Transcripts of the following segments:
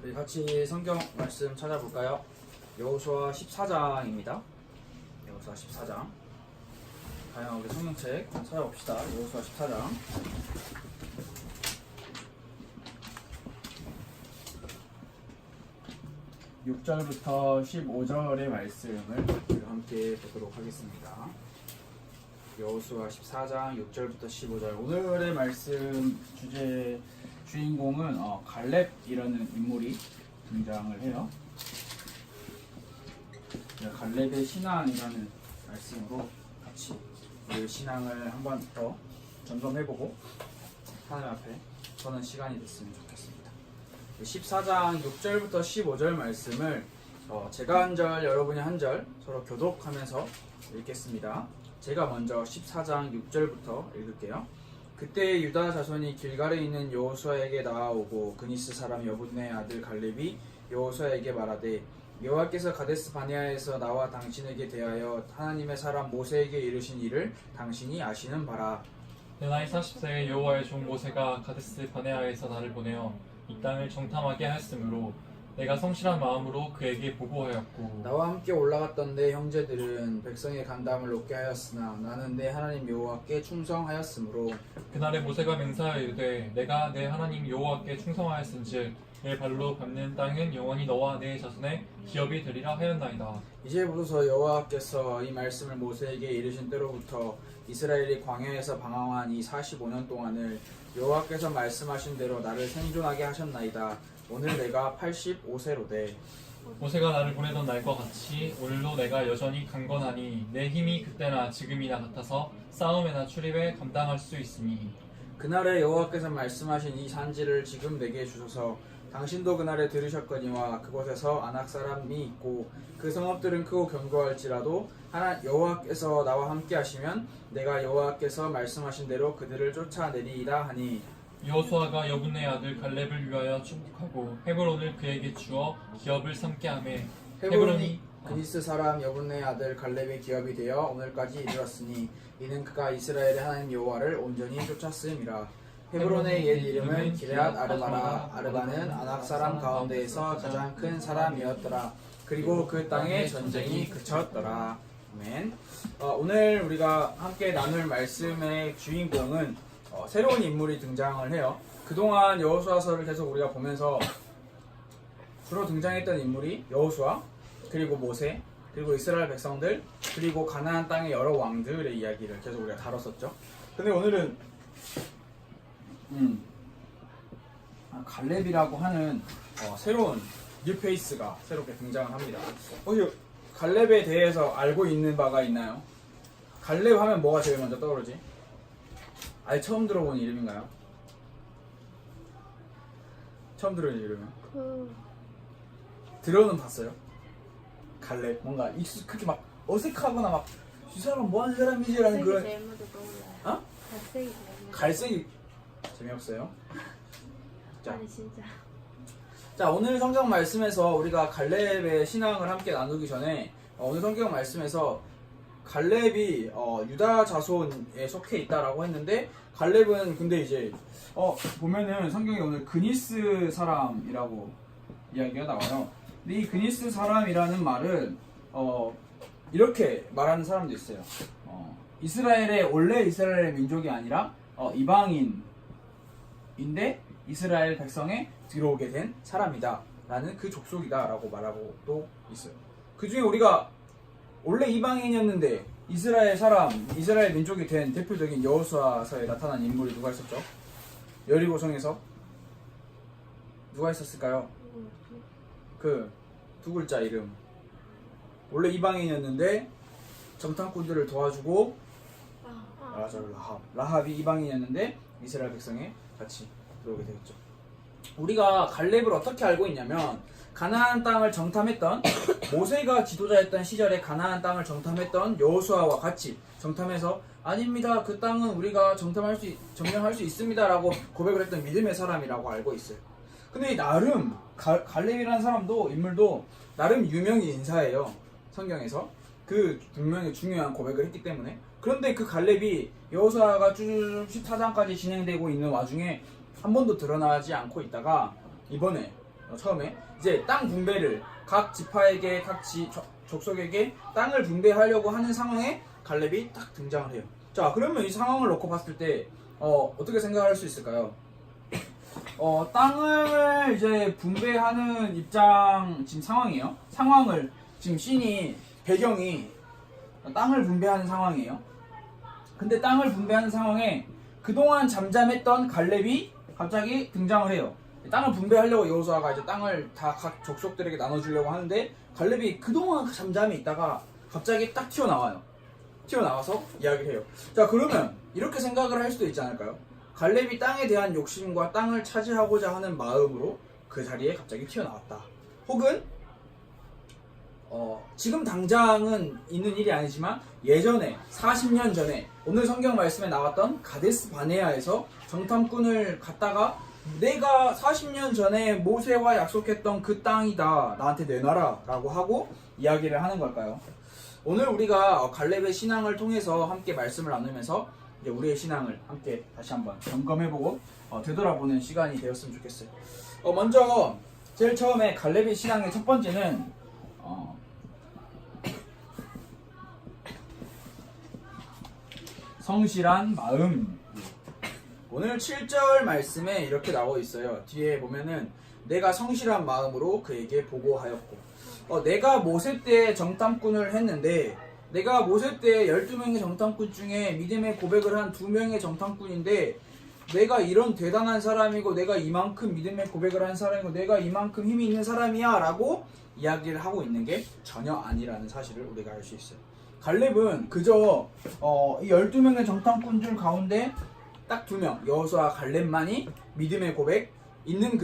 우리 같이 성경 말씀 찾아볼까요? 여호수아 14장입니다. 여호수아 14장. 다양한 우리 성경책 찾아봅시다. 여호수아 14장. (6절부터) (15절의) 말씀을 함께 보도록 하겠습니다. 여호수아 14장 6절부터 15절. 오늘의 말씀 주인공은 갈렙이라는 인물이 등장을 해요. 갈렙의 신앙이라는 말씀으로 같이 그 신앙을 한 번 더 점검해보고 하나님 앞에 서는 시간이 됐으면 좋겠습니다. 14장 6절부터 15절 말씀을 제가 한 절, 여러분이 한 절 서로 교독하면서 읽겠습니다. 제가 먼저 14장 6절부터 읽을게요. 그때 유다 자손이 길갈에 있는 여호수아에게 나아오고 그니스 사람 여분네 아들 갈렙이 여호수아에게 말하되 여호와께서 가데스 바네아에서 나와 당신에게 대하여 하나님의 사람 모세에게 이르신 일을 당신이 아시는 바라. 내 나이 40세의 여호와의 종 모세가 가데스 바네아에서 나를 보내어 이 땅을 정탐하게 하였으므로 내가 성실한 마음으로 그에게 보고하였고 나와 함께 올라갔던 내 형제들은 백성의 간담을 높게 하였으나 나는 내 하나님 여호와께 충성하였으므로 그날에 모세가 맹세하여 이르되 내가 내 하나님 여호와께 충성하였은즉 내 발로 밟는 땅은 영원히 너와 내 자손의 기업이 되리라 하였나이다. 이제 보소서 여호와께서 이 말씀을 모세에게 이르신 때로부터 이스라엘이 광야에서 방황한 이 45년 동안을 여호와께서 말씀하신 대로 나를 생존하게 하셨나이다. 오늘 내가 85세로되 모세가 나를 보내던 날과 같이 오늘도 내가 여전히 강건하니 내 힘이 그때나 지금이나 같아서 싸움에나 출입에 감당할 수 있으니 그날에 여호와께서 말씀하신 이 산지를 지금 내게 주소서. 당신도 그날에 들으셨거니와 그곳에서 아낙 사람이 있고 그 성읍들은 크고 견고할지라도 여호와께서 나와 함께 하시면 내가 여호와께서 말씀하신 대로 그들을 쫓아내리이다 하니 여호수아가 여분네 아들 갈렙을 위하여 축복하고 헤브론을 그에게 주어 기업을 삼게 하매 헤브론이 그니스 사람 여분네 아들 갈렙의 기업이 되어 오늘까지 이르렀으니 이는 그가 이스라엘의 하나님 여호와를 온전히 쫓았음이라. 헤브론의 옛 이름은 기럇 아르바라. 아르바는 아낙 사람 가운데에서 가장 큰 사람이었더라. 그리고 그 땅에 전쟁이 그쳤더라. 아멘. 오늘 우리가 함께 나눌 말씀의 주인공은 새로운 인물이 등장을 해요. 그동안 여호수아서를 계속 우리가 보면서 주로 등장했던 인물이 여호수아, 그리고 모세, 그리고 이스라엘 백성들, 그리고 가나안 땅의 여러 왕들의 이야기를 계속 우리가 다뤘었죠. 근데 오늘은 갈렙이라고 하는 새로운 뉴페이스가 새롭게 등장을 합니다. 혹시 갈렙에 대해서 알고 있는 바가 있나요? 갈렙 하면 뭐가 제일 먼저 떠오르지? 아예 처음 들어본 이름인가요? 처음 들어본 이름이요? 들어는 봤어요? 갈렙 뭔가 그렇게 막 어색하거나 막 이 사람 뭐 하는 사람이지라는 그런 갈색이 재미없어요? 아니 진짜. 자, 오늘 성경 말씀에서 우리가 갈렙의 신앙을 함께 나누기 전에 오늘 성경 말씀에서 갈렙이 유다 자손에 속해 있다라고 했는데 갈렙은 근데 이제 보면은 성경에 오늘 그니스 사람이라고 이야기가 나와요. 근데 이 그니스 사람이라는 말은 이렇게 말하는 사람도 있어요. 원래 이스라엘의 민족이 아니라 이방인인데 이스라엘 백성에 들어오게 된 사람이다 라는 그 족속이다 라고 말하고 또 있어요. 그 중에 우리가 원래 이방인이었는데 이스라엘 민족이 된 대표적인 여호수아서에 나타난 인물이 누가 있었죠? 여리고성에서 누가 있었을까요? 그 두 글자 이름. 원래 이방인이었는데 정탐꾼들을 도와주고 맞아, 라합이 이방인이었는데 이스라엘 백성에 같이 들어오게 되었죠. 우리가 갈렙을 어떻게 알고 있냐면 가나안 땅을 정탐했던 모세가 지도자였던 시절에 가나안 땅을 정탐했던 여호수아와 같이 정탐해서 아닙니다. 그 땅은 우리가 점령할 수 있습니다. 라고 고백을 했던 믿음의 사람이라고 알고 있어요. 근데 나름 갈렙이라는 인물도 나름 유명한 인사예요. 성경에서. 그 분명히 중요한 고백을 했기 때문에. 그런데 그 갈렙이 여호수아가 쭉 14장까지 진행되고 있는 와중에 한 번도 드러나지 않고 있다가 이번에 처음에 이제 땅 분배를 각 지파에게 족속에게 땅을 분배하려고 하는 상황에 갈렙이 딱 등장을 해요. 자, 그러면 이 상황을 놓고 봤을 때 어떻게 생각할 수 있을까요? 땅을 이제 분배하는 입장 지금 상황이에요. 상황을 지금 씬이 배경이 땅을 분배하는 상황이에요. 근데 땅을 분배하는 상황에 그동안 잠잠했던 갈렙이 갑자기 등장을 해요. 땅을 분배하려고 여호수아가 이제 땅을 다 각 족속들에게 나눠주려고 하는데 갈렙이 그동안 잠잠히 있다가 갑자기 딱 튀어나와요. 튀어나와서 이야기를 해요. 자, 그러면 이렇게 생각을 할 수도 있지 않을까요? 갈렙이 땅에 대한 욕심과 땅을 차지하고자 하는 마음으로 그 자리에 갑자기 튀어나왔다. 혹은 지금 당장은 있는 일이 아니지만 예전에 40년 전에 오늘 성경 말씀에 나왔던 가데스 바네아에서 정탐꾼을 갔다가 내가 40년 전에 모세와 약속했던 그 땅이다, 나한테 내놔라 라고 하고 이야기를 하는 걸까요? 오늘 우리가 갈렙의 신앙을 통해서 함께 말씀을 나누면서 이제 우리의 신앙을 함께 다시 한번 점검해보고 되돌아보는 시간이 되었으면 좋겠어요. 먼저 제일 처음에 갈렙의 신앙의 첫 번째는 성실한 마음. 오늘 7절 말씀에 이렇게 나와 있어요. 뒤에 보면은 내가 성실한 마음으로 그에게 보고하였고, 내가 모세 때 정탐꾼을 했는데, 내가 모세 때 12명의 정탐꾼 중에 믿음의 고백을 한 2명의 정탐꾼인데, 내가 이런 대단한 사람이고 내가 이만큼 믿음의 고백을 한 사람이고 내가 이만큼 힘이 있는 사람이야 라고 이야기를 하고 있는 게 전혀 아니라는 사실을 우리가 알 수 있어요. 갈렙은 그저 이 12명의 정탐꾼 중 가운데 딱 2명, 여호수아와 갈렙만이 믿음의 고백, 있는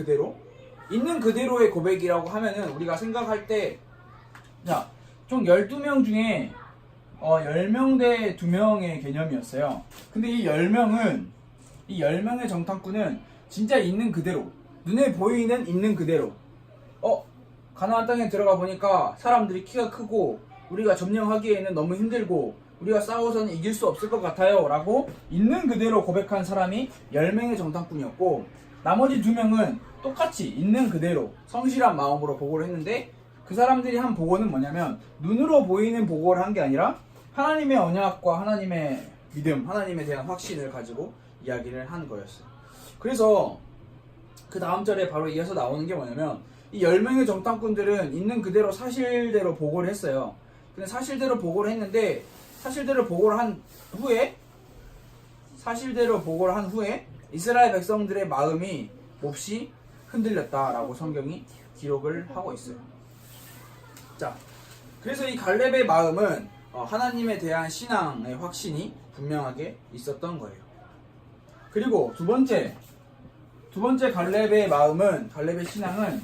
그대로의 고백이라고 하면은 우리가 생각할 때, 자, 총 12명 중에 10명 대 2명의 개념이었어요. 근데 이 10명의 정탐꾼은 진짜 있는 그대로, 눈에 보이는 있는 그대로, 가나안 땅에 들어가 보니까 사람들이 키가 크고 우리가 점령하기에는 너무 힘들고 우리가 싸워서는 이길 수 없을 것 같아요 라고 있는 그대로 고백한 사람이 10명의 정탐꾼이었고, 나머지 2명은 똑같이 있는 그대로 성실한 마음으로 보고를 했는데, 그 사람들이 한 보고는 뭐냐면 눈으로 보이는 보고를 한 게 아니라 하나님의 언약과 하나님의 믿음, 하나님에 대한 확신을 가지고 이야기를 한 거였어요. 그래서 그 다음 절에 바로 이어서 나오는 게 뭐냐면, 이 10명의 정탐꾼들은 있는 그대로 사실대로 보고를 했어요. 근데 사실대로 보고를 했는데, 사실대로 보고를 한 후에 이스라엘 백성들의 마음이 몹시 흔들렸다라고 성경이 기록을 하고 있어요. 자, 그래서 이 갈렙의 마음은 하나님에 대한 신앙의 확신이 분명하게 있었던 거예요. 그리고 두 번째 갈렙의 신앙은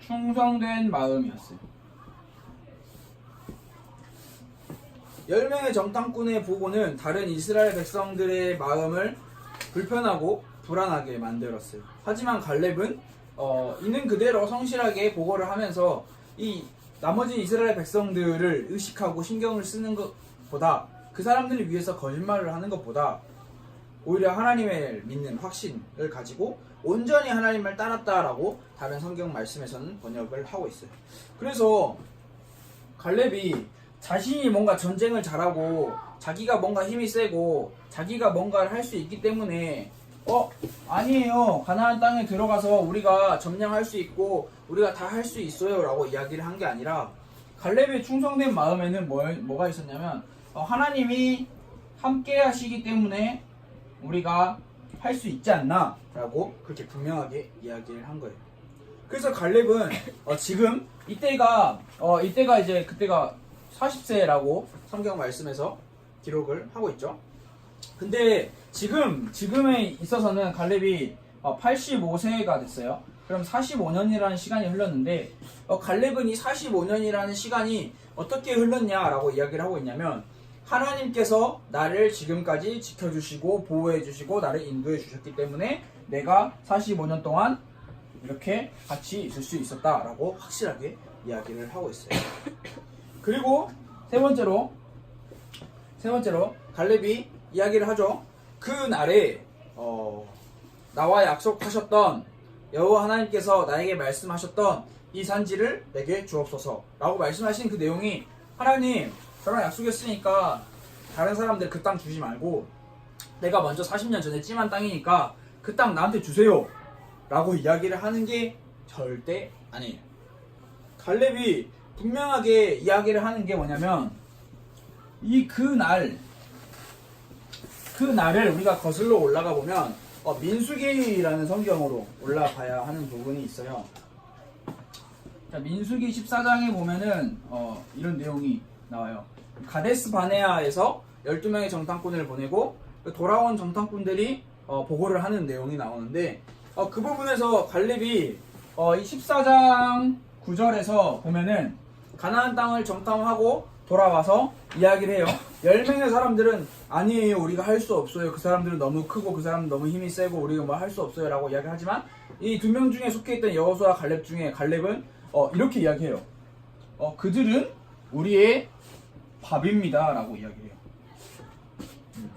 충성된 마음이었어요. 10명의 정탐꾼의 보고는 다른 이스라엘 백성들의 마음을 불편하고 불안하게 만들었어요. 하지만 갈렙은 있는 그대로 성실하게 보고를 하면서 이 나머지 이스라엘 백성들을 의식하고 신경을 쓰는 것보다, 그 사람들을 위해서 거짓말을 하는 것보다 오히려 하나님을 믿는 확신을 가지고 온전히 하나님을 따랐다라고 다른 성경 말씀에서는 번역을 하고 있어요. 그래서 갈렙이 자신이 뭔가 전쟁을 잘하고 자기가 뭔가 힘이 세고 자기가 뭔가를 할 수 있기 때문에 아니에요, 가나안 땅에 들어가서 우리가 점령할 수 있고 우리가 다 할 수 있어요 라고 이야기를 한 게 아니라, 갈렙의 충성된 마음에는 뭐가 있었냐면 하나님이 함께 하시기 때문에 우리가 할 수 있지 않나 라고 그렇게 분명하게 이야기를 한 거예요. 그래서 갈렙은 지금 이때가 이제 그때가 40세라고 성경 말씀에서 기록을 하고 있죠. 근데 지금에 있어서는 갈렙이 85세가 됐어요. 그럼 45년이라는 시간이 흘렀는데, 갈렙은 이 45년이라는 시간이 어떻게 흘렀냐라고 이야기를 하고 있냐면, 하나님께서 나를 지금까지 지켜주시고 보호해주시고 나를 인도해주셨기 때문에 내가 45년 동안 이렇게 같이 있을 수 있었다라고 확실하게 이야기를 하고 있어요. 그리고 세 번째로 갈렙이 이야기를 하죠. 그 날에 나와 약속하셨던 여호와 하나님께서 나에게 말씀하셨던 이 산지를 내게 주옵소서 라고 말씀하신 그 내용이 하나님 저랑 약속했으니까 다른 사람들 그 땅 주지 말고 내가 먼저 40년 전에 찜한 땅이니까 그 땅 나한테 주세요 라고 이야기를 하는 게 절대 아니에요. 갈렙이 분명하게 이야기를 하는 게 뭐냐면 이 그날을 우리가 거슬러 올라가 보면 민수기라는 성경으로 올라가야 하는 부분이 있어요. 자, 민수기 14장에 보면은 이런 내용이 나와요. 가데스 바네아에서 12명의 정탐꾼을 보내고 돌아온 정탐꾼들이 보고를 하는 내용이 나오는데 그 부분에서 갈렙이 이 14장 9절에서 보면은 가나안 땅을 정탐하고 돌아와서 이야기를 해요. 10명의 사람들은 아니에요, 우리가 할 수 없어요, 그 사람들은 너무 크고 그 사람은 너무 힘이 세고 우리가 뭐 할 수 없어요 라고 이야기를 하지만 이 2명 중에 속해 있던 여호수아 갈렙 중에 갈렙은 이렇게 이야기해요. 그들은 우리의 밥입니다 라고 이야기해요.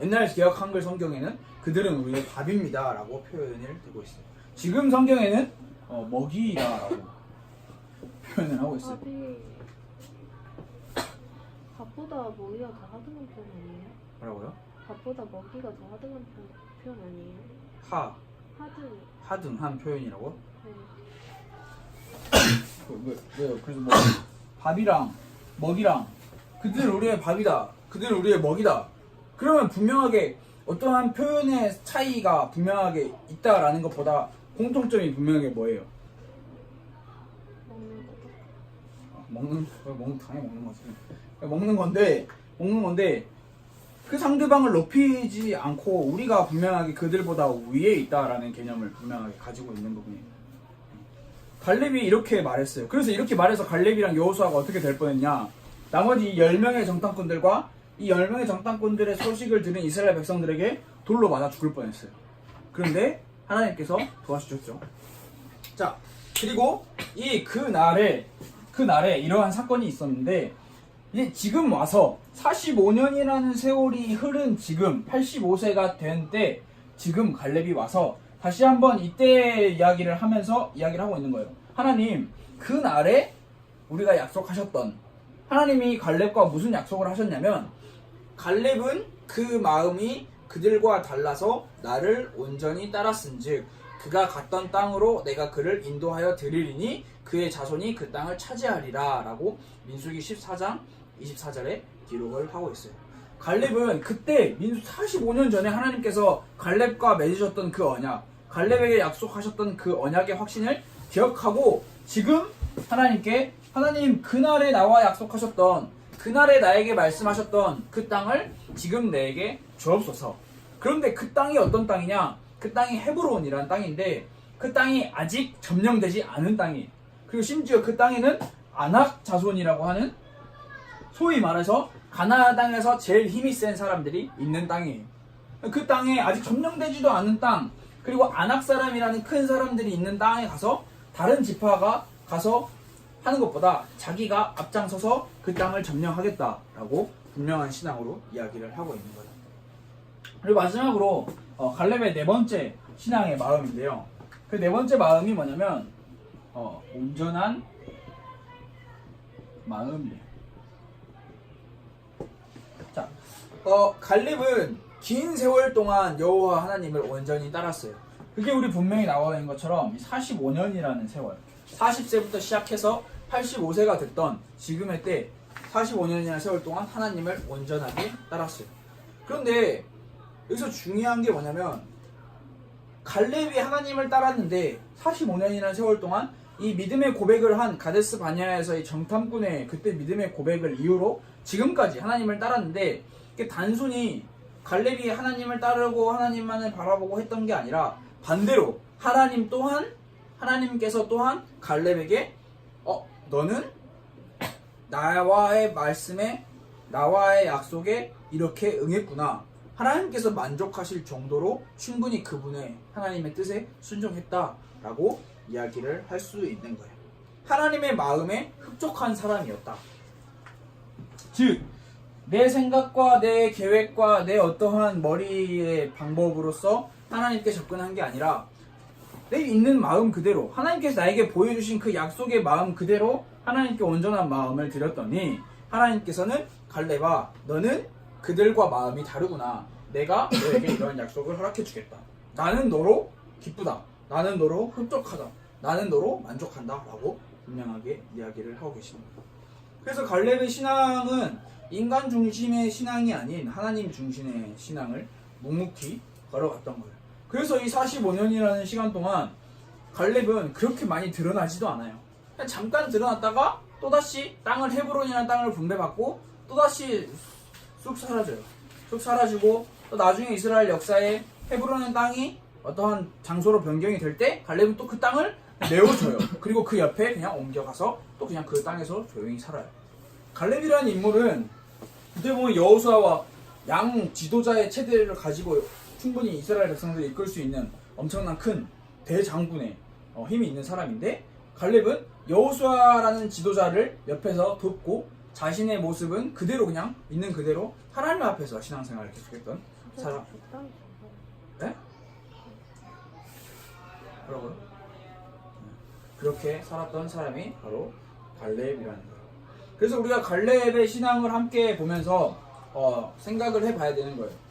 옛날 개역 한글 성경에는 그들은 우리의 밥입니다 라고 표현을 되고 있어요. 지금 성경에는 먹이다 라고 표현을 하고 있어요. 밥보다 먹이가 더 하등한 편 아니에요? 뭐라고요? 밥보다 먹이가 더 하등한 편 아니에요? 하등한 표현이라고? 네. 왜요? 그래서 뭐 밥이랑 먹이랑 그들은 우리의 밥이다, 그들은 우리의 먹이다, 그러면 분명하게 어떠한 표현의 차이가 분명하게 있다라는 것보다 공통점이 분명하게 뭐예요? 먹는 거죠. 당연히 먹는 거지. 먹는 건데 그 상대방을 높이지 않고 우리가 분명하게 그들보다 위에 있다라는 개념을 분명하게 가지고 있는 부분이에요. 갈렙이 이렇게 말했어요. 그래서 이렇게 말해서 갈렙이랑 여호수아가 어떻게 될 뻔했냐? 나머지 10명의 정탐꾼들과 이 10명의 정탐꾼들의 소식을 들은 이스라엘 백성들에게 돌로 맞아 죽을 뻔했어요. 그런데 하나님께서 도와주셨죠. 자, 그리고 그날에 이러한 사건이 있었는데 이제 지금 와서 45년이라는 세월이 흐른 지금 85세가 된 때 지금 갈렙이 와서 다시 한번 이때 이야기를 하면서 이야기를 하고 있는 거예요. 하나님, 그날에 우리가 약속하셨던, 하나님이 갈렙과 무슨 약속을 하셨냐면 갈렙은 그 마음이 그들과 달라서 나를 온전히 따랐은즉 그가 갔던 땅으로 내가 그를 인도하여 드리리니 그의 자손이 그 땅을 차지하리라 라고 민수기 14장 24절에 기록을 하고 있어요. 갈렙은 그때 45년 전에 하나님께서 갈렙과 맺으셨던 그 언약, 갈렙에게 약속하셨던 그 언약의 확신을 기억하고 지금 하나님 그날에 나와 약속하셨던, 그날에 나에게 말씀하셨던 그 땅을 지금 내게 주옵소서. 그런데 그 땅이 어떤 땅이냐? 그 땅이 헤브론이라는 땅인데 그 땅이 아직 점령되지 않은 땅이에요. 그리고 심지어 그 땅에는 아낙 자손이라고 하는, 소위 말해서 가나안 땅에서 제일 힘이 센 사람들이 있는 땅이에요. 그 땅에 아직 점령되지도 않은 땅, 그리고 아낙 사람이라는 큰 사람들이 있는 땅에 가서 다른 지파가 가서 하는 것보다 자기가 앞장서서 그 땅을 점령하겠다라고 분명한 신앙으로 이야기를 하고 있는 거예요. 그리고 마지막으로 갈렙의 네 번째 신앙의 마음인데요. 그 네 번째 마음이 뭐냐면 온전한 마음이에요. 자, 갈렙은 긴 세월 동안 여호와 하나님을 온전히 따랐어요. 그게 우리 분명히 나와 있는 것처럼 45년이라는 세월, 40세부터 시작해서 85세가 됐던 지금의 때 45년이라는 세월 동안 하나님을 온전하게 따랐어요. 그런데 여기서 중요한 게 뭐냐면 갈렙이 하나님을 따랐는데 45년이라는 세월 동안 이 믿음의 고백을 한 가데스 바네아에서의 정탐꾼의 그때 믿음의 고백을 이유로 지금까지 하나님을 따랐는데 이게 단순히 갈렙이 하나님을 따르고 하나님만을 바라보고 했던 게 아니라 반대로 하나님께서 또한 갈렙에게 너는 나와의 말씀에, 나와의 약속에 이렇게 응했구나, 하나님께서 만족하실 정도로 충분히 그분의 하나님의 뜻에 순종했다라고 이야기를 할 수 있는 거예요. 하나님의 마음에 흡족한 사람이었다. 즉 내 생각과 내 계획과 내 어떠한 머리의 방법으로서 하나님께 접근한 게 아니라 내 있는 마음 그대로 하나님께서 나에게 보여주신 그 약속의 마음 그대로 하나님께 온전한 마음을 드렸더니 하나님께서는 갈렙아 너는 그들과 마음이 다르구나. 내가 너에게 이런 약속을 허락해 주겠다. 나는 너로 기쁘다. 나는 너로 흡족하다. 나는 너로 만족한다. 라고 분명하게 이야기를 하고 계십니다. 그래서 갈렙의 신앙은 인간 중심의 신앙이 아닌 하나님 중심의 신앙을 묵묵히 걸어갔던 거예요. 그래서 이 45년이라는 시간 동안 갈렙은 그렇게 많이 드러나지도 않아요. 그냥 잠깐 드러났다가 또다시 땅을 헤브론이라는 땅을 분배받고 또다시 쑥 사라져요. 쑥 사라지고 또 나중에 이스라엘 역사에 헤브론이라는 땅이 어떠한 장소로 변경이 될 때 갈렙은 또 그 땅을 내어줘요. 그리고 그 옆에 그냥 옮겨가서 또 그냥 그 땅에서 조용히 살아요. 갈렙이라는 인물은 그때 보면 여호수아와 양 지도자의 체대를 가지고 충분히 이스라엘 백성들을 이끌 수 있는 엄청난 큰 대장군의 힘이 있는 사람인데 갈렙은 여호수아라는 지도자를 옆에서 돕고 자신의 모습은 그대로 그냥 있는 그대로 하나님 앞에서 신앙생활을 계속했던 사람. 네? 뭐라고요? 그렇게 살았던 사람이 바로 갈렙이라는 거예요. 그래서 우리가 갈렙의 신앙을 함께 보면서 생각을 해봐야 되는 거예요.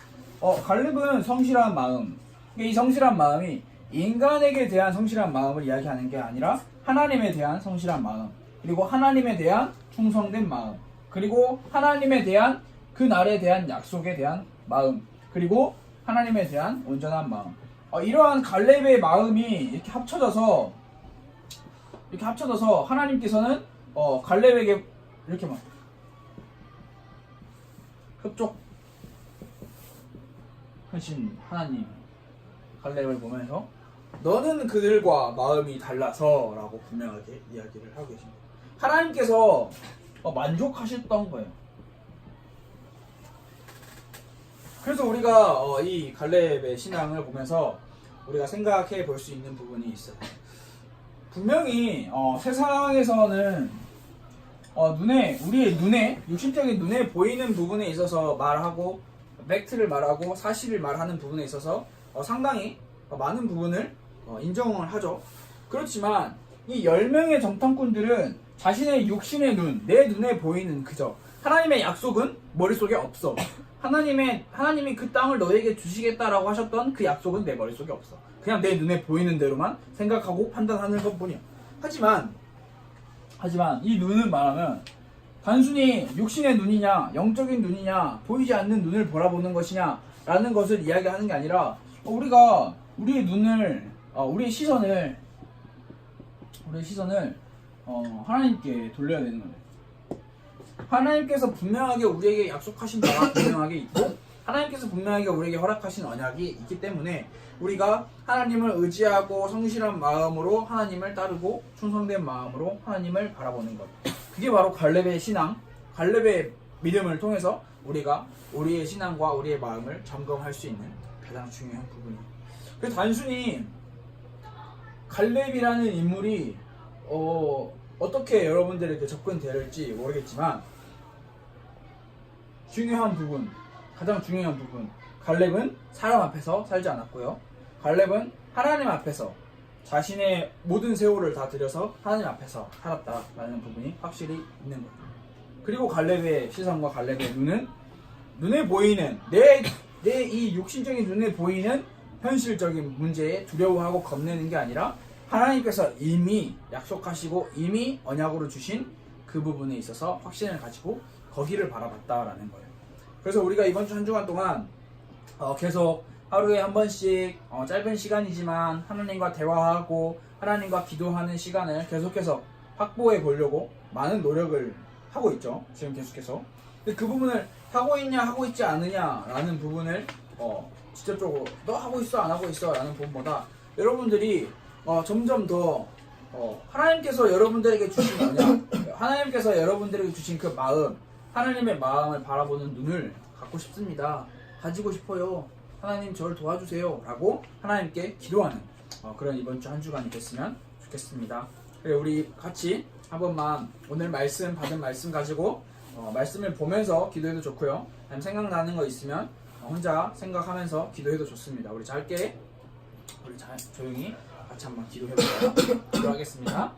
갈렙은 성실한 마음. 이 성실한 마음이 인간에게 대한 성실한 마음을 이야기하는 게 아니라 하나님에 대한 성실한 마음, 그리고 하나님에 대한 충성된 마음, 그리고 하나님에 대한 그 날에 대한 약속에 대한 마음, 그리고 하나님에 대한 온전한 마음. 이러한 갈렙의 마음이 이렇게 합쳐져서 하나님께서는 갈렙에게 이렇게 막 협족하신 하나님 갈렙을 보면서 너는 그들과 마음이 달라서 라고 분명하게 이야기를 하고 계십니다. 하나님께서 만족하셨던 거예요. 그래서 우리가 이 갈렙의 신앙을 보면서 우리가 생각해 볼 수 있는 부분이 있어요. 분명히 세상에서는 우리의 눈에 육신적인 눈에 보이는 부분에 있어서 말하고 팩트를 말하고 사실을 말하는 부분에 있어서 상당히 많은 부분을 인정을 하죠. 그렇지만 이 10명의 정탐꾼들은 자신의 육신의 눈, 내 눈에 보이는 그저 하나님의 약속은 머릿속에 없어. 하나님이 그 땅을 너에게 주시겠다라고 하셨던 그 약속은 내 머릿속에 없어. 그냥 내 눈에 보이는 대로만 생각하고 판단하는 것뿐이야. 하지만 이 눈은 말하면 단순히 육신의 눈이냐, 영적인 눈이냐, 보이지 않는 눈을 바라보는 것이냐 라는 것을 이야기하는 게 아니라 우리가 우리의 눈을, 우리의 시선을 하나님께 돌려야 되는 거예요. 하나님께서 분명하게 우리에게 약속하신 바가 분명하게 있고 하나님께서 분명하게 우리에게 허락하신 언약이 있기 때문에 우리가 하나님을 의지하고 성실한 마음으로 하나님을 따르고 충성된 마음으로 하나님을 바라보는 것. 그게 바로 갈렙의 신앙, 갈렙의 믿음을 통해서 우리가 우리의 신앙과 우리의 마음을 점검할 수 있는 가장 중요한 부분이에요. 그래서 단순히 갈렙이라는 인물이 어떻게 여러분들에게 접근될지 모르겠지만 가장 중요한 부분, 갈렙은 사람 앞에서 살지 않았고요. 갈렙은 하나님 앞에서 자신의 모든 세월을 다 들여서 하나님 앞에서 살았다라는 부분이 확실히 있는 거예요. 그리고 갈렙의 시선과 갈렙의 눈은 눈에 보이는 내 이 육신적인 눈에 보이는 현실적인 문제에 두려워하고 겁내는 게 아니라 하나님께서 이미 약속하시고 이미 언약으로 주신 그 부분에 있어서 확신을 가지고 거기를 바라봤다라는 거예요. 그래서 우리가 이번 주 한 주간 동안 계속 하루에 한 번씩 짧은 시간이지만 하나님과 대화하고 하나님과 기도하는 시간을 계속해서 확보해 보려고 많은 노력을 하고 있죠. 지금 계속해서. 근데 그 부분을 하고 있냐 하고 있지 않느냐라는 부분을 직접적으로 너 하고 있어 안 하고 있어 라는 부분보다 여러분들이 점점 더 하나님께서 여러분들에게 주신 언약, 하나님께서 여러분들에게 주신 그 마음, 하나님의 마음을 바라보는 눈을 갖고 싶습니다. 가지고 싶어요. 하나님 저를 도와주세요. 라고 하나님께 기도하는 그런 이번 주 한 주간이 됐으면 좋겠습니다. 그래, 우리 같이 한 번만 오늘 받은 말씀 가지고 말씀을 보면서 기도해도 좋고요. 아니면 생각나는 거 있으면 혼자 생각하면서 기도해도 좋습니다. 우리 조용히 같이 한번 기도해보도록 하겠습니다.